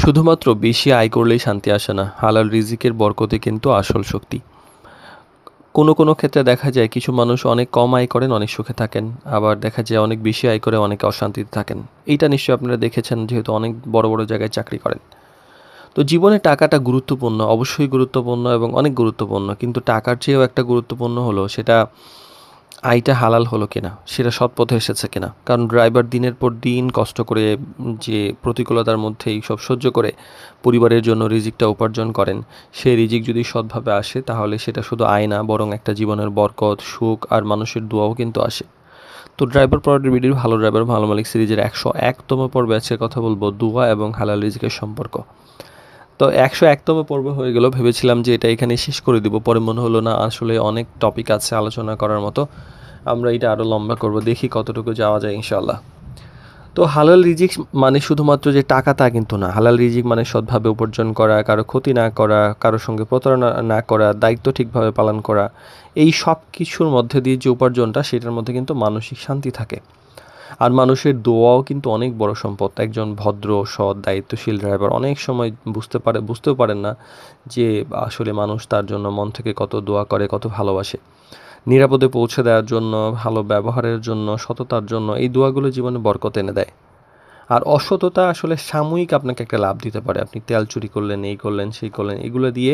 শুধুমাত্র বেশি আয় করলেই শান্তি আসে না, হালাল রিজিকের বরকতে কিন্তু আসল শক্তি। কোনো কোনো ক্ষেত্রে দেখা যায় কিছু মানুষ অনেক কম আয় করেন, অনেক সুখে থাকেন। আবার দেখা যায় অনেক বেশি আয় করে অনেকে অশান্তিতে থাকেন। এইটা নিশ্চয়ই আপনারা দেখেছেন, যেহেতু অনেক বড় বড় জায়গায় চাকরি করেন। তো জীবনে টাকাটা গুরুত্বপূর্ণ, অবশ্যই গুরুত্বপূর্ণ এবং অনেক গুরুত্বপূর্ণ। কিন্তু টাকার চেয়েও একটা গুরুত্বপূর্ণ হলো সেটা আয়টা হালাল হলো কিনা, সেটা সৎ পথে এসেছে কিনা। কারণ ড্রাইভার দিনের পর দিন কষ্ট করে যে প্রতিকূলতার মধ্যে এইসব সহ্য করে পরিবারের জন্য রিজিকটা উপার্জন করেন, সেই রিজিক যদি সৎভাবে আসে তাহলে সেটা শুধু আয় না, বরং একটা জীবনের বরকত, সুখ আর মানুষের দোয়াও কিন্তু আসে। তো ড্রাইভার পরের ভিডিও ভালো ড্রাইভার ভালো মালিক সিরিজের 101তম পর্বে আছে কথা বলবো দোয়া এবং হালাল রিজিকের সম্পর্ক। তো 101তম পর্ব হয়ে গেল, ভেবেছিলাম যে এটা এখানে শেষ করে দিব, পরে মনে হলো না, আসলে অনেক টপিক আছে আলোচনা করার মতো, আমরা এটা আরও লম্বা করব, দেখি কতটুকু যাওয়া যায় ইনশাল্লাহ। তো হালাল রিজিক মানে শুধুমাত্র যে টাকা তা কিন্তু না। হালাল রিজিক মানে সৎভাবে উপার্জন করা, কারো ক্ষতি না করা, কারোর সঙ্গে প্রতারণা না করা, দায়িত্ব ঠিকভাবে পালন করা। এই সব কিছুর মধ্যে দিয়ে যে উপার্জনটা, সেটার মধ্যে কিন্তু মানসিক শান্তি থাকে। আর মানুষের দোয়াও কিন্তু অনেক বড় সম্পদ। একজন ভদ্র, সৎ, দায়িত্বশীল ড্রাইভার অনেক সময় বুঝতেও পারেন না যে আসলে মানুষ তার জন্য মন থেকে কত দোয়া করে, কত ভালোবাসে। নিরাপদে পৌঁছে দেওয়ার জন্য, ভালো ব্যবহারের জন্য, সততার জন্য এই দোয়াগুলো জীবনে বরকত এনে দেয়। আর অসততা আসলে সাময়িক আপনাকে একটা লাভ দিতে পারে। আপনি তেল চুরি করলেন, এই করলেন, সেই করলেন, এগুলো দিয়ে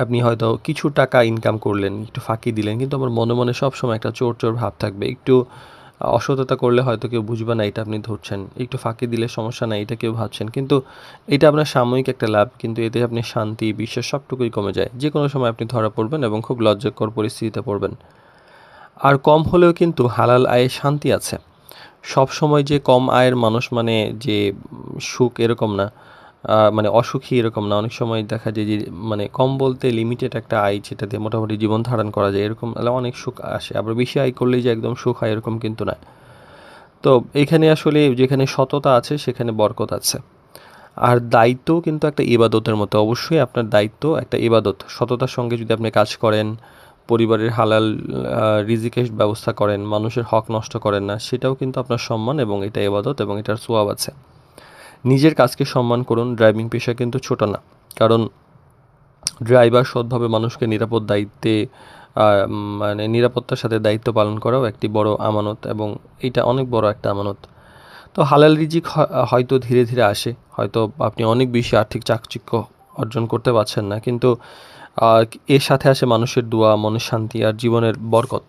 আপনি হয়তো কিছু টাকা ইনকাম করলেন, একটু ফাঁকি দিলেন, কিন্তু আমার মনে মনে সবসময় একটা চোর চোর ভাব থাকবে। একটু অসততা করলে হয়তো কেউ বুঝবে না এটা আপনি ধরছেন, একটু ফাঁকি দিলে সমস্যা নাই এটা কেউ ভাবছেন, কিন্তু এটা আপনার সাময়িক একটা লাভ, কিন্তু এতে আপনি শান্তি, বিশ্বাস সবটুকুই কমে যায়। যে কোনো সময় আপনি ধরা পড়বেন এবং খুব লজ্জাকর পরিস্থিতিতে পড়বেন। আর কম হলেও কিন্তু হালাল আয়ে শান্তি আছে। সব সময় যে কম আয়ের মানুষ মানে যে সুখ এরকম না, মানে অসুখী এরকম না। অনেক সময় দেখা যায় যে মানে কম বলতে লিমিটেড একটা আয় যেটাতে মোটামুটি জীবন ধারণ করা যায়, এরকম অনেক সুখ আসে। আবার বেশি আয় করলেই যে একদম সুখ হয় এরকম কিন্তু না। তো এখানে আসলে যেখানে সততা আছে সেখানে বরকত আছে। আর দায়িত্বও কিন্তু একটা ইবাদতের মতো। অবশ্যই আপনার দায়িত্ব একটা ইবাদত। সততার সঙ্গে যদি আপনি কাজ করেন, পরিবারের হালাল রিজিকের ব্যবস্থা করেন, মানুষের হক নষ্ট করেন না, সেটাও কিন্তু আপনার সম্মান এবং এটা ইবাদত এবং এটার সোয়াব আছে। নিজের কাজকে সম্মান করুন। ড্রাইভিং পেশা কিন্তু ছোট না। কারণ ড্রাইভার সৎভাবে মানুষকে নিরাপদ দায়িত্বে মানে নিরাপত্তার সাথে দায়িত্ব পালন করাও একটি বড় আমানত, এবং এটা অনেক বড় একটা আমানত। তো হালাল রিজিক হয়তো ধীরে ধীরে আসে, হয়তো আপনি অনেক বেশি আর্থিক চাকচিক্য অর্জন করতে পারছেন না, কিন্তু এর সাথে আসে মানুষের দোয়া, মনের শান্তি আর জীবনের বরকত।